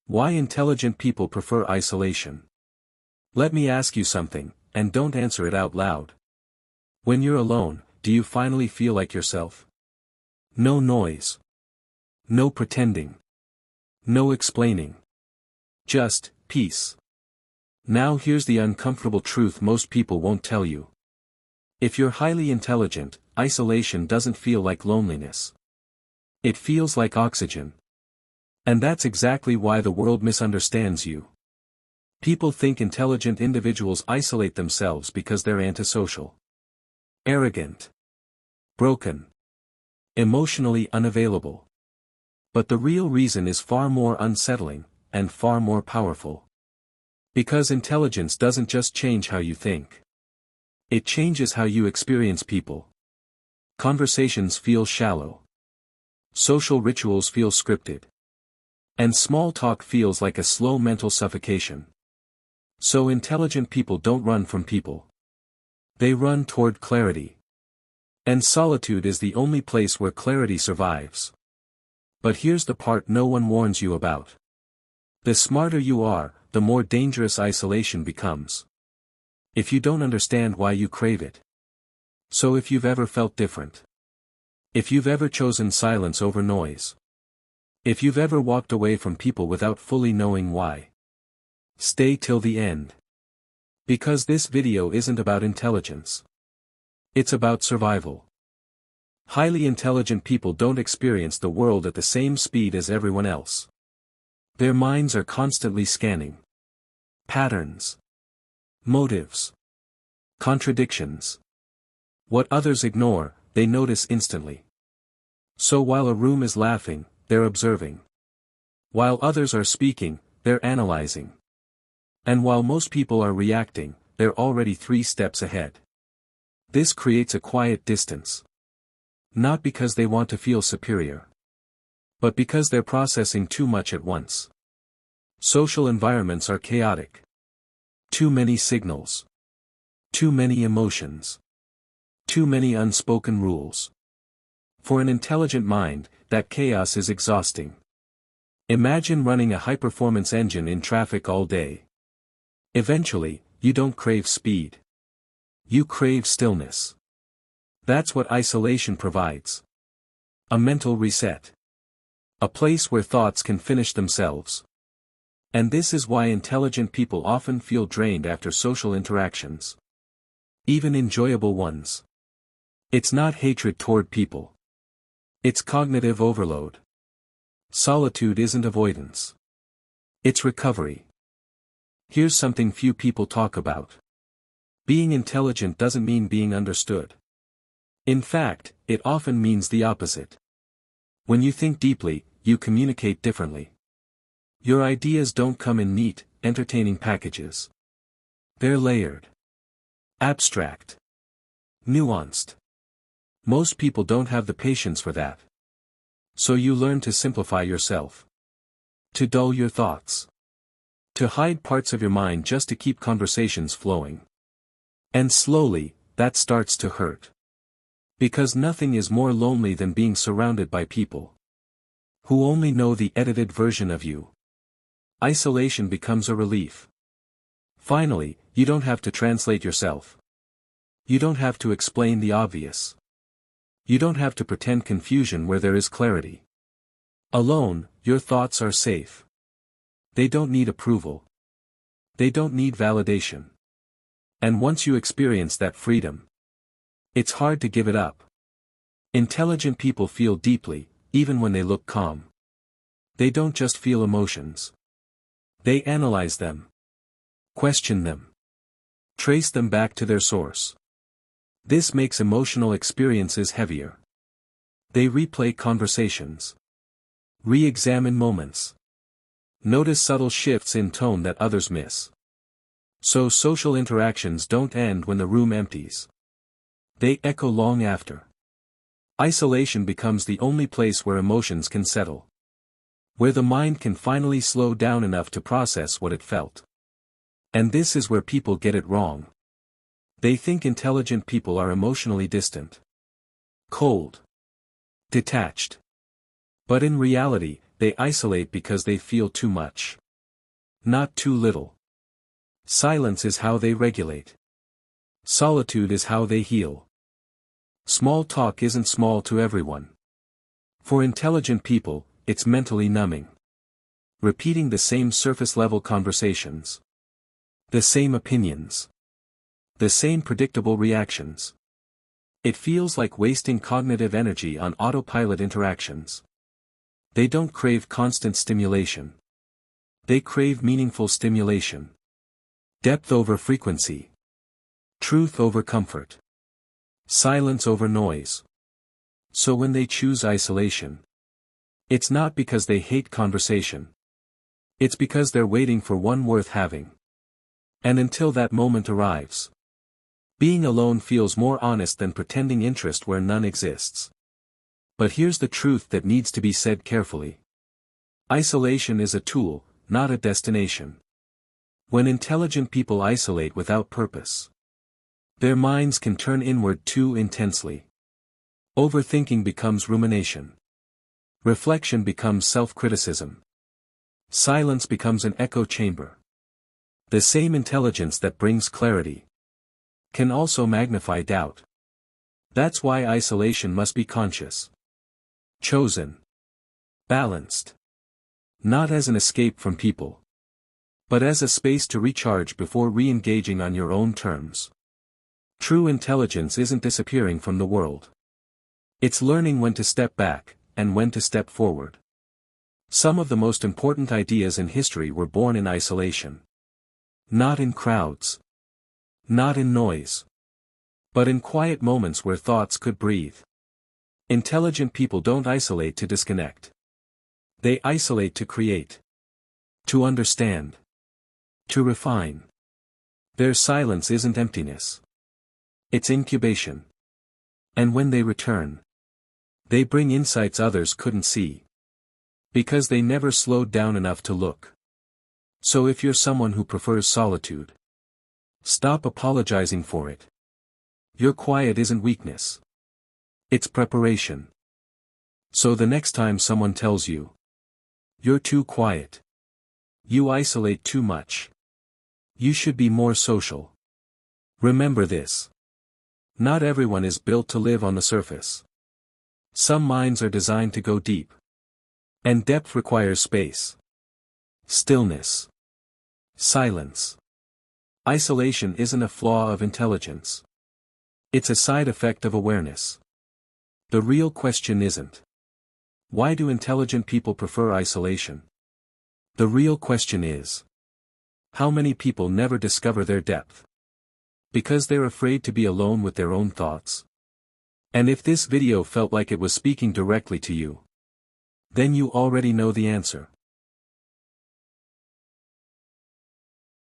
Why intelligent people prefer isolation. Let me ask you something, and don't answer it out loud. When you're alone, do you finally feel like yourself? No noise. No pretending. No explaining. Just peace. Now here's the uncomfortable truth most people won't tell you. If you're highly intelligent, isolation doesn't feel like loneliness. It feels like oxygen. And that's exactly why the world misunderstands you. People think intelligent individuals isolate themselves because they're antisocial, arrogant, broken, emotionally unavailable. But the real reason is far more unsettling, and far more powerful. Because intelligence doesn't just change how you think. It changes how you experience people. Conversations feel shallow. Social rituals feel scripted. And small talk feels like a slow mental suffocation. So intelligent people don't run from people. They run toward clarity. And solitude is the only place where clarity survives. But here's the part no one warns you about. The smarter you are, the more dangerous isolation becomes. If you don't understand why you crave it. So if you've ever felt different. If you've ever chosen silence over noise. If you've ever walked away from people without fully knowing why. Stay till the end. Because this video isn't about intelligence. It's about survival. Highly intelligent people don't experience the world at the same speed as everyone else. Their minds are constantly scanning patterns, motives, contradictions. What others ignore, they notice instantly. So while a room is laughing, they're observing. While others are speaking, they're analyzing. And while most people are reacting, they're already 3 steps ahead. This creates a quiet distance. Not because they want to feel superior. But because they're processing too much at once. Social environments are chaotic. Too many signals. Too many emotions. Too many unspoken rules. For an intelligent mind, that chaos is exhausting. Imagine running a high-performance engine in traffic all day. Eventually, you don't crave speed. You crave stillness. That's what isolation provides. A mental reset. A place where thoughts can finish themselves. And this is why intelligent people often feel drained after social interactions. Even enjoyable ones. It's not hatred toward people. It's cognitive overload. Solitude isn't avoidance. It's recovery. Here's something few people talk about. Being intelligent doesn't mean being understood. In fact, it often means the opposite. When you think deeply, you communicate differently. Your ideas don't come in neat, entertaining packages. They're layered. Abstract. Nuanced. Most people don't have the patience for that. So you learn to simplify yourself. To dull your thoughts. To hide parts of your mind just to keep conversations flowing. And slowly, that starts to hurt. Because nothing is more lonely than being surrounded by people who only know the edited version of you. Isolation becomes a relief. Finally, you don't have to translate yourself. You don't have to explain the obvious. You don't have to pretend confusion where there is clarity. Alone, your thoughts are safe. They don't need approval. They don't need validation. And once you experience that freedom, it's hard to give it up. Intelligent people feel deeply, even when they look calm. They don't just feel emotions. They analyze them. Question them. Trace them back to their source. This makes emotional experiences heavier. They replay conversations. Re-examine moments. Notice subtle shifts in tone that others miss. So social interactions don't end when the room empties. They echo long after. Isolation becomes the only place where emotions can settle. Where the mind can finally slow down enough to process what it felt. And this is where people get it wrong. They think intelligent people are emotionally distant. Cold. Detached. But in reality, they isolate because they feel too much. Not too little. Silence is how they regulate. Solitude is how they heal. Small talk isn't small to everyone. For intelligent people, it's mentally numbing. Repeating the same surface-level conversations. The same opinions. The same predictable reactions. It feels like wasting cognitive energy on autopilot interactions. They don't crave constant stimulation. They crave meaningful stimulation. Depth over frequency. Truth over comfort. Silence over noise. So when they choose isolation, it's not because they hate conversation. It's because they're waiting for one worth having. And until that moment arrives, being alone feels more honest than pretending interest where none exists. But here's the truth that needs to be said carefully. Isolation is a tool, not a destination. When intelligent people isolate without purpose, their minds can turn inward too intensely. Overthinking becomes rumination. Reflection becomes self-criticism. Silence becomes an echo chamber. The same intelligence that brings clarity can also magnify doubt. That's why isolation must be conscious. Chosen. Balanced. Not as an escape from people, but as a space to recharge before re-engaging on your own terms. True intelligence isn't disappearing from the world. It's learning when to step back, and when to step forward. Some of the most important ideas in history were born in isolation. Not in crowds. Not in noise. But in quiet moments where thoughts could breathe. Intelligent people don't isolate to disconnect. They isolate to create. To understand. To refine. Their silence isn't emptiness. It's incubation. And when they return, they bring insights others couldn't see. Because they never slowed down enough to look. So if you're someone who prefers solitude, stop apologizing for it. Your quiet isn't weakness. It's preparation. So the next time someone tells you, you're too quiet, you isolate too much, you should be more social, remember this. Not everyone is built to live on the surface. Some minds are designed to go deep. And depth requires space. Stillness. Silence. Isolation isn't a flaw of intelligence. It's a side effect of awareness. The real question isn't, why do intelligent people prefer isolation? The real question is, how many people never discover their depth? Because they're afraid to be alone with their own thoughts. And if this video felt like it was speaking directly to you, then you already know the answer.